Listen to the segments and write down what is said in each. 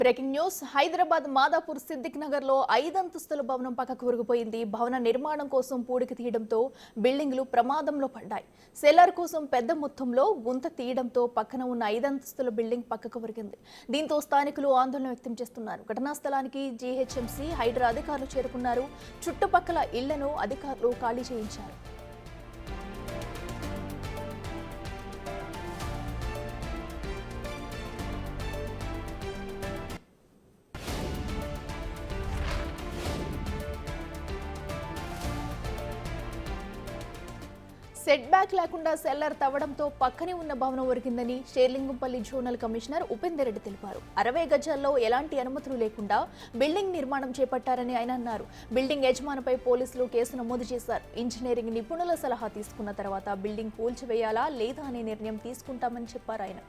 Breaking news Hyderabad Madhapur Siddique Nagar లో 5 అంతస్తుల భవనం పక్కకు ఒరిగిపోయింది. భవన నిర్మాణం కోసం పూడికి తీయడంతో బిల్డింగ్లు ప్రమాదంలో పడ్డాయి. సెల్లర్ కోసం పెద్ద మొత్తంలో గుంత తీయడంతో పక్కన ఉన్న 5 అంతస్తుల బిల్డింగ్ పక్కకు ఒరిగింది. దీంతో స్థానికులు ఆందోళన వ్యక్తం చేస్తున్నారు. ఘటనా స్థలానికి జీహెచ్ఎంసీ హైడ్రా అధికారులు చేరుకున్నారు. చుట్టుపక్కల ఇళ్లను అధికారులు ఖాళీ చేయించారు. సెట్ బ్యాక్ లేకుండా సెల్లర్ తవ్వడంతో పక్కనే ఉన్న భవనం ఒరిగిందని షేర్లింగంపల్లి జోనల్ కమిషనర్ ఉపేందర్ రెడ్డి తెలిపారు. 60 గజాల్లో ఎలాంటి అనుమతులు లేకుండా బిల్డింగ్ నిర్మాణం చేపట్టారని ఆయన అన్నారు. బిల్డింగ్ యజమానిపై పోలీసులు కేసు నమోదు చేశారు. ఇంజనీరింగ్ నిపుణుల సలహా తీసుకున్న తర్వాత బిల్డింగ్ కూల్చివేయాలా లేదా అనే నిర్ణయం తీసుకుంటామని చెప్పారు ఆయన.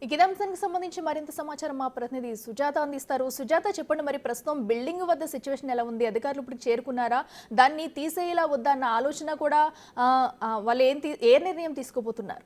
ఇదే అంశానికి సంబంధించి మరింత సమాచారం మా ప్రతినిధి సుజాత అందిస్తారు. సుజాత, చెప్పండి, మరి ప్రస్తుతం బిల్డింగ్ వద్ద సిచ్యువేషన్ ఎలా ఉంది? అధికారులు ఇప్పుడు చేరుకున్నారా? దాన్ని తీసేయాలా వద్దా అన్న ఆలోచన కూడా వాళ్ళు ఏ నిర్ణయం తీసుకోబోతున్నారు?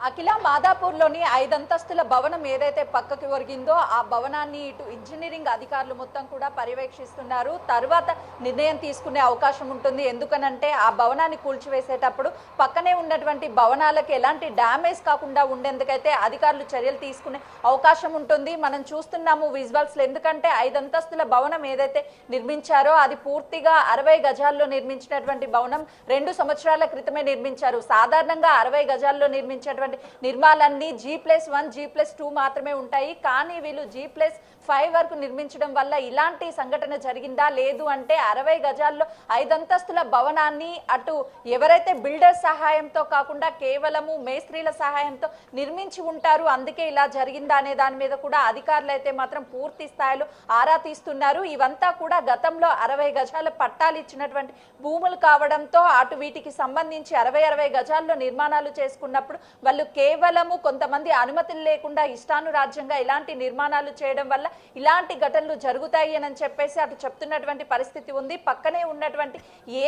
అఖిల, మాదాపూర్లోని 5 అంతస్తుల భవనం ఏదైతే పక్కకి ఒరిగిందో ఆ భవనాన్ని ఇటు ఇంజనీరింగ్ అధికారులు మొత్తం కూడా పర్యవేక్షిస్తున్నారు. తర్వాత నిర్ణయం తీసుకునే అవకాశం ఉంటుంది. ఎందుకనంటే ఆ భవనాన్ని కూల్చివేసేటప్పుడు పక్కనే ఉన్నటువంటి భవనాలకు ఎలాంటి డ్యామేజ్ కాకుండా ఉండేందుకైతే అధికారులు చర్యలు తీసుకునే అవకాశం ఉంటుంది. మనం చూస్తున్నాము విజువల్స్లో. ఎందుకంటే 5 అంతస్తుల భవనం ఏదైతే నిర్మించారో అది పూర్తిగా 60 గజాల్లో నిర్మించినటువంటి భవనం. 2 సంవత్సరాల క్రితమే నిర్మించారు. సాధారణంగా 60 గజాల్లో నిర్మించేటువంటి నిర్మాణాలన్నీ G+1 G+2 మాత్రమే ఉంటాయి. కానీ వీళ్ళు G+5 వరకు నిర్మించడం వల్ల ఇలాంటి సంఘటన జరిగిందా లేదు అంటే 60 గజాల్లో 5 అంతస్తుల భవనాన్ని అటు ఎవరైతే బిల్డర్ సహాయంతో కాకుండా కేవలము మేస్త్రీల సహాయంతో నిర్మించి ఉంటారు. అందుకే ఇలా జరిగిందా అనే దాని మీద కూడా అధికారులు అయితే మాత్రం పూర్తి స్థాయిలో ఆరా తీస్తున్నారు. ఇవంతా కూడా గతంలో 60 గజాల పట్టాలు ఇచ్చినటువంటి భూములు కావడంతో అటు వీటికి సంబంధించి 60 గజాల్లో నిర్మాణాలు చేసుకున్నప్పుడు వాళ్ళు కేవలము కొంతమంది అనుమతులు లేకుండా ఇష్టానురాజ్యంగా ఇలాంటి నిర్మాణాలు చేయడం వల్ల ఇలాంటి ఘటనలు జరుగుతాయి అని చెప్పేసి అటు చెప్తున్నటువంటి పరిస్థితి ఉంది. పక్కనే ఉన్నటువంటి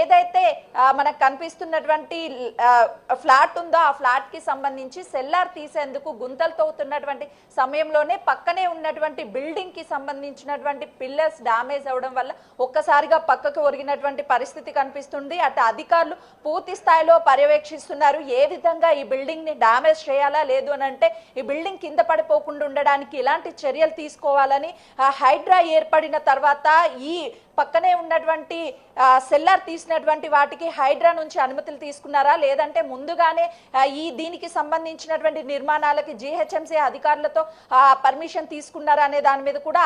ఏదైతే మనకు కనిపిస్తున్నటువంటి ఫ్లాట్ ఉందో ఆ ఫ్లాట్ కి సంబంధించి సెల్లార్ తీసేందుకు గుంతలు తవ్వుతున్నటువంటి సమయంలోనే పక్కనే ఉన్నటువంటి బిల్డింగ్ కి సంబంధించినటువంటి పిల్లర్స్ డ్యామేజ్ అవడం వల్ల ఒక్కసారిగా పక్కకు ఒరిగినటువంటి పరిస్థితి కనిపిస్తుంది. అటు అధికారులు పూర్తి స్థాయిలో పర్యవేక్షిస్తున్నారు. ఏ విధంగా ఈ బిల్డింగ్ ని డ్యామేజ్ చేయాలా లేదు అని అంటే ఈ బిల్డింగ్ కింద పడిపోకుండా ఉండడానికి ఇలాంటి చర్యలు తీసుకోవాలని హైడ్రా ఏర్పడిన తర్వాత ఈ పక్కనే ఉన్నటువంటి సెల్లార్ తీసినటువంటి వాటికి హైడ్రా నుంచి అనుమతులు తీసుకున్నారా లేదంటే ముందుగానే ఈ దీనికి సంబంధించినటువంటి నిర్మాణాలకి జీహెచ్ఎంసీ అధికారులతో పర్మిషన్ తీసుకున్నారా అనే దాని మీద కూడా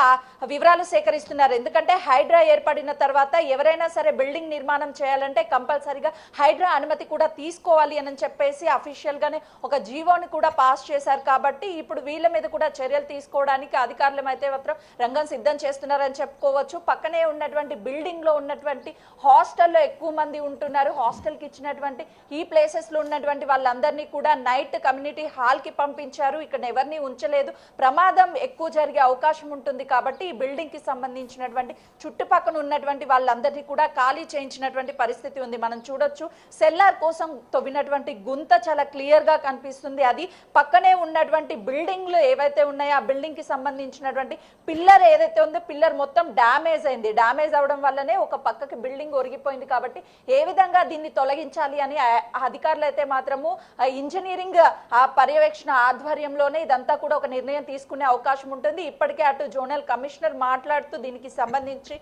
వివరాలు సేకరిస్తున్నారు. ఎందుకంటే హైడ్రా ఏర్పడిన తర్వాత ఎవరైనా సరే బిల్డింగ్ నిర్మాణం చేయాలంటే కంపల్సరీగా హైడ్రా అనుమతి కూడా తీసుకోవాలి అని చెప్పేసి అఫీషియల్ గానే ఒక జీవోని కూడా పాస్ చేశారు. కాబట్టి ఇప్పుడు వీళ్ళ మీద కూడా చర్యలు తీసుకోవడానికి అధికారులు అయితే మాత్రం రంగం సిద్ధం చేస్తున్నారని చెప్పుకోవచ్చు. పక్కనే ఉన్నటువంటి బిల్డింగ్ లో ఉన్నటువంటి హాస్టల్లో ఎక్కువ మంది ఉంటున్నారు. హాస్టల్ కి ఇచ్చినటువంటి ఈ ప్లేసెస్ లో ఉన్నటువంటి వాళ్ళందరినీ కూడా నైట్ కమ్యూనిటీ హాల్ కి పంపించారు. ఇక్కడ ఎవరిని ఉంచలేదు. ప్రమాదం ఎక్కువ జరిగే అవకాశం ఉంటుంది కాబట్టి ఈ బిల్డింగ్ కి సంబంధించినటువంటి చుట్టుపక్కల ఉన్నటువంటి వాళ్ళందరినీ కూడా ఖాళీ చేయించినటువంటి పరిస్థితి ఉంది. మనం చూడొచ్చు సెల్లార్ కోసం తవ్వినటువంటి గుంత చాలా క్లియర్ గా కనిపిస్తుంది. అది పక్కనే ఉన్నటువంటి బిల్డింగ్లు ఏవైతే ఉన్నాయో ఆ బిల్డింగ్ కి సంబంధించినటువంటి పిల్లర్ ఏదైతే ఉందో పిల్లర్ మొత్తం డ్యామేజ్ అయింది. డ్యామేజ్ అవడం వల్లనే ఒక పక్కకి బిల్డింగ్ ఒరిగిపోయింది. కాబట్టి ఏ విధంగా దీన్ని తొలగించాలి అని అధికారులు అయితే మాత్రము ఇంజనీరింగ్ పర్యవేక్షణ ఆధ్వర్యంలోనే ఇదంతా కూడా ఒక నిర్ణయం తీసుకునే అవకాశం ఉంటుంది. ఇప్పటికే అటు జోనల్ కమిషనర్ మాట్లాడుతూ దీనికి సంబంధించి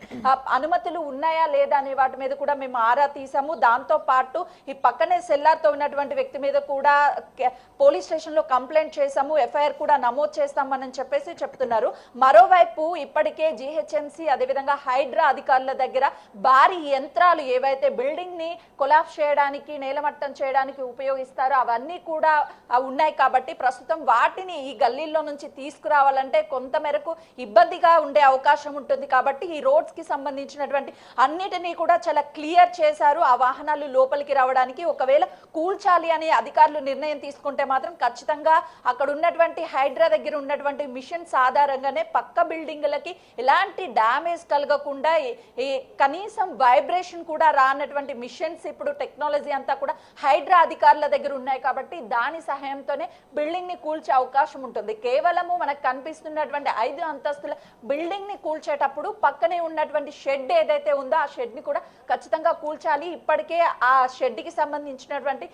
అనుమతులు ఉన్నాయా లేదా అనే వాటి మీద కూడా మేము ఆరా తీసాము. దాంతో పాటు ఈ పక్కనే సెల్లార్తో ఉన్నటువంటి వ్యక్తి మీద కూడా పోలీస్ స్టేషన్ లో కంప్లైంట్ చేసాము, ఎఫ్ఐఆర్ కూడా నమోదు చేస్తామని చెప్పేసి చెప్తున్నారు. మరోవైపు ఇప్పటికే జీహెచ్ఎంసీ అదేవిధంగా హైడ్రా అధికారుల దగ్గర భారీ యంత్రాలు ఏవైతే బిల్డింగ్ ని కొలాప్స్ చేయడానికి నేలమట్టం చేయడానికి ఉపయోగిస్తారో అవన్నీ కూడా ఉన్నాయి. కాబట్టి ప్రస్తుతం వాటిని ఈ గల్లీల్లో నుంచి తీసుకురావాలంటే కొంత మేరకు ఇబ్బందిగా ఉండే అవకాశం ఉంటుంది. కాబట్టి ఈ రోడ్స్ కి సంబంధించినటువంటి అన్నిటినీ కూడా చాలా క్లియర్ చేశారు. ఆ వాహనాలు లోపలికి రావడానికి ఒకవేళ కూల్చాలి అని అధికారులు నిర్ణయం తీసుకుంటే మాత్రం ఖచ్చితంగా అక్కడ ఉన్నటువంటి హైడ్రా దగ్గర ఉన్నటువంటి మిషన్స్ ఆధారంగానే పక్క బిల్డింగ్లకి ఎలాంటి డ్యామేజ్ కలగకుండా ఈ కనీసం వైబ్రేషన్ కూడా రానటువంటి మిషన్స్ ఇప్పుడు టెక్నాలజీ అంతా కూడా హైడ్రా అధికారుల దగ్గర ఉన్నాయి కాబట్టి దాని సహాయంతోనే బిల్డింగ్ ని కూల్చే అవకాశం ఉంటుంది. కేవలము మనకు కనిపిస్తున్నటువంటి 5 అంతస్తుల బిల్డింగ్ ని కూల్చేటప్పుడు పక్కనే ఉన్నటువంటి షెడ్ ఏదైతే ఉందో ఆ షెడ్ ని కూడా ఖచ్చితంగా కూల్చాలి. ఇప్పటికే ఆ షెడ్ కి సంబంధించినటువంటి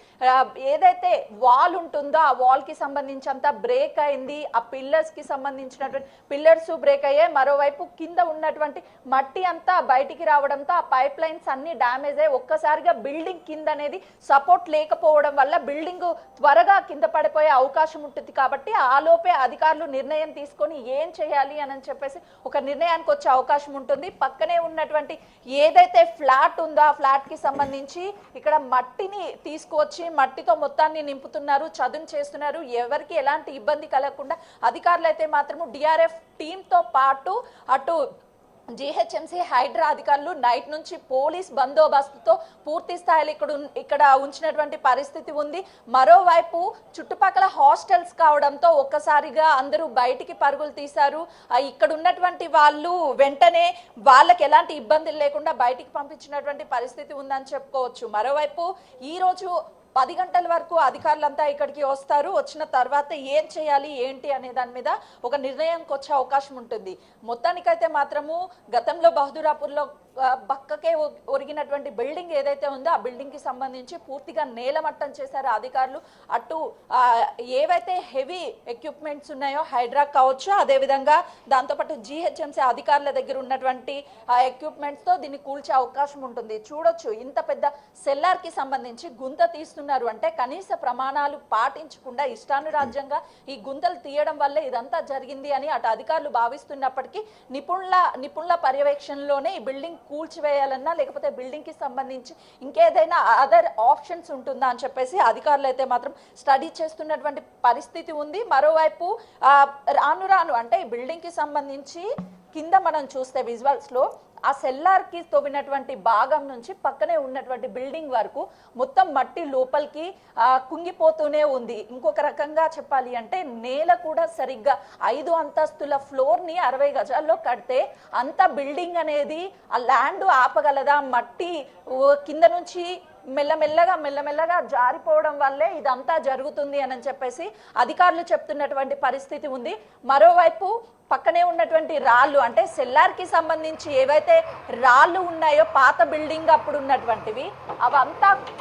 ఏదైతే వాల్ ఉంటుందో ఆ వాల్ కి సంబంధించి అంతా బ్రేక్ అయింది. ఆ పిల్లర్స్ కి సంబంధించినటువంటి పిల్లర్స్ బ్రేక్ అయ్యాయి. మరోవైపు కింద ఉన్నటువంటి మట్టి అంతా బయటికి రావడంతో ఆ పైప్ లైన్స్ అన్ని డ్యామేజ్ అయ్యి ఒక్కసారిగా బిల్డింగ్ కింద అనేది సపోర్ట్ లేకపోవడం వల్ల బిల్డింగ్ త్వరగా కింద పడిపోయే అవకాశం ఉంటుంది. కాబట్టి ఆలోపే అధికారులు నిర్ణయం తీసుకొని ఏం చేయాలి అని చెప్పేసి ఒక నిర్ణయానికి వచ్చే అవకాశం ఉంటుంది. పక్కనే ఉన్నటువంటి ఏదైతే ఫ్లాట్ ఉందో ఆ ఫ్లాట్ కి సంబంధించి ఇక్కడ మట్టిని తీసుకువచ్చి మట్టితో మొత్తాన్ని నింపుతున్నారు, చదును చేస్తున్నారు. ఎవరికి ఎలాంటి ఇబ్బంది కలగకుండా అధికారులు అయితే మాత్రము డిఆర్ఎఫ్ టీంతో పాటు అటు జిహెచ్ఎంసీ హైడ్రా అధికారులు నైట్ నుంచి పోలీస్ బందోబస్తుతో పూర్తి స్థాయిలో ఇక్కడ ఉంచినటువంటి పరిస్థితి ఉంది. మరోవైపు చుట్టుపక్కల హాస్టల్స్ కావడంతో ఒక్కసారిగా అందరూ బయటికి పరుగులు తీశారు. ఇక్కడ ఉన్నటువంటి వాళ్ళు వెంటనే వాళ్ళకి ఎలాంటి ఇబ్బందులు లేకుండా బయటికి పంపించినటువంటి పరిస్థితి ఉందని చెప్పుకోవచ్చు. మరోవైపు ఈ రోజు 10 గంటల వరకు అధికారులంతా ఇక్కడికి వస్తారు. వచ్చిన తర్వాత ఏం చేయాలి ఏంటి అనే దాని మీద ఒక నిర్ణయంకి వచ్చే అవకాశం ఉంటుంది. మొత్తానికైతే మాత్రము గతంలో బహదూరాపూర్లో పక్కకే ఒరిగినటువంటి బిల్డింగ్ ఏదైతే ఉందో ఆ బిల్డింగ్ కి సంబంధించి పూర్తిగా నేలమట్టం చేశారు అధికారులు. అటు ఏవైతే హెవీ ఎక్విప్మెంట్స్ ఉన్నాయో హైడ్రా కావచ్చు, అదేవిధంగా దాంతోపాటు జిహెచ్ఎంసీ అధికారుల దగ్గర ఉన్నటువంటి ఆ ఎక్విప్మెంట్స్ తో దీన్ని కూల్చే అవకాశం ఉంటుంది. చూడొచ్చు, ఇంత పెద్ద సెల్లార్ కి సంబంధించి గుంత తీస్తున్నారు అంటే కనీస ప్రమాణాలు పాటించకుండా ఇష్టానురాజ్యంగా ఈ గుంతలు తీయడం వల్లే ఇదంతా జరిగింది అని అటు అధికారులు భావిస్తున్నప్పటికీ నిపుణుల పర్యవేక్షణలోనే ఈ బిల్డింగ్ కూల్చివేయాలన్నా లేకపోతే బిల్డింగ్ కి సంబంధించి ఇంకేదైనా అదర్ ఆప్షన్స్ ఉంటుందా అని చెప్పేసి అధికారులు అయితే మాత్రం స్టడీ చేస్తున్నటువంటి పరిస్థితి ఉంది. మరోవైపు రాను రాను అంటే ఈ బిల్డింగ్ కి సంబంధించి కింద మనం చూస్తే విజువల్స్ లో ఆ సెల్లార్ కి తవ్వినటువంటి భాగం నుంచి పక్కనే ఉన్నటువంటి బిల్డింగ్ వరకు మొత్తం మట్టి లోపలికి కుంగిపోతూనే ఉంది. ఇంకొక రకంగా చెప్పాలి అంటే నేల కూడా సరిగ్గా 5 అంతస్తుల ఫ్లోర్ ని 60 గజాల్లో కడితే అంత బిల్డింగ్ అనేది ఆ ల్యాండ్ ఆపగలదా? మట్టి కింద నుంచి మెల్లమెల్లగా జారిపోవడం వల్లే ఇదంతా జరుగుతుంది అని చెప్పేసి అధికారులు చెప్తున్నటువంటి పరిస్థితి ఉంది. మరోవైపు పక్కనే ఉన్నటువంటి రాళ్ళు అంటే సెల్లార్ కి సంబంధించి ఏవైతే రాళ్ళు ఉన్నాయో పాత బిల్డింగ్ అప్పుడు ఉన్నటువంటివి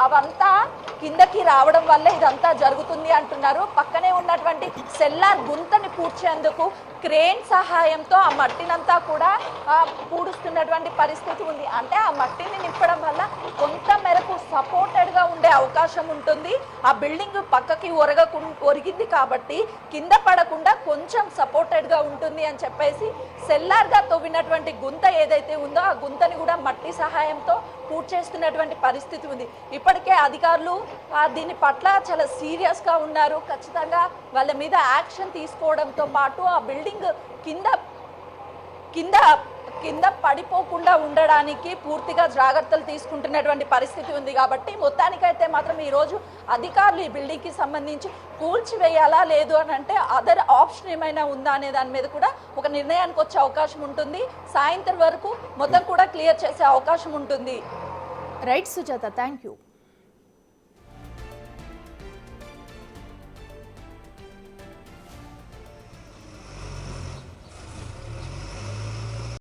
అవంతా కిందకి రావడం వల్ల ఇదంతా జరుగుతుంది అంటున్నారు. పక్కనే ఉన్నటువంటి సెల్లార్ గుంతని పూడ్చేందుకు క్రేన్ సహాయంతో ఆ మట్టినంతా కూడా పూడుస్తున్నటువంటి పరిస్థితి ఉంది. అంటే ఆ మట్టిని నింపడం వల్ల కొంత మేరకు సపోర్టెడ్ గా ఉండే అవకాశం ఉంటుంది. ఆ బిల్డింగ్ పక్కకి ఒరిగింది కాబట్టి కింద పడకుండా కొంచెం సపోర్టెడ్ గా ఉంటుంది అని చెప్పేసి సెల్లార్ గా తవ్వినటువంటి గుంత ఏదైతే ఉందో ఆ గుంతని కూడా మట్టి సహాయంతో పూడ్చేస్తున్నటువంటి పరిస్థితి ఉంది. ఇప్పటికే అధికారులు దీని పట్ల చాలా సీరియస్ గా ఉన్నారు. ఖచ్చితంగా వాళ్ళ మీద యాక్షన్ తీసుకోవడంతో పాటు ఆ బిల్డింగ్ కింద పడిపోకుండా ఉండడానికి పూర్తిగా జాగ్రత్తలు తీసుకుంటున్నటువంటి పరిస్థితి ఉంది. కాబట్టి మొత్తానికైతే మాత్రం ఈరోజు అధికారులు ఈ బిల్డింగ్ కి సంబంధించి కూల్చివేయాలా లేదు అని అంటే అదర్ ఆప్షన్ ఏమైనా ఉందా అనే దాని మీద కూడా ఒక నిర్ణయానికి వచ్చే అవకాశం ఉంటుంది. సాయంత్రం వరకు మొత్తం కూడా క్లియర్ చేసే అవకాశం ఉంటుంది. Right Sujatha, thank you.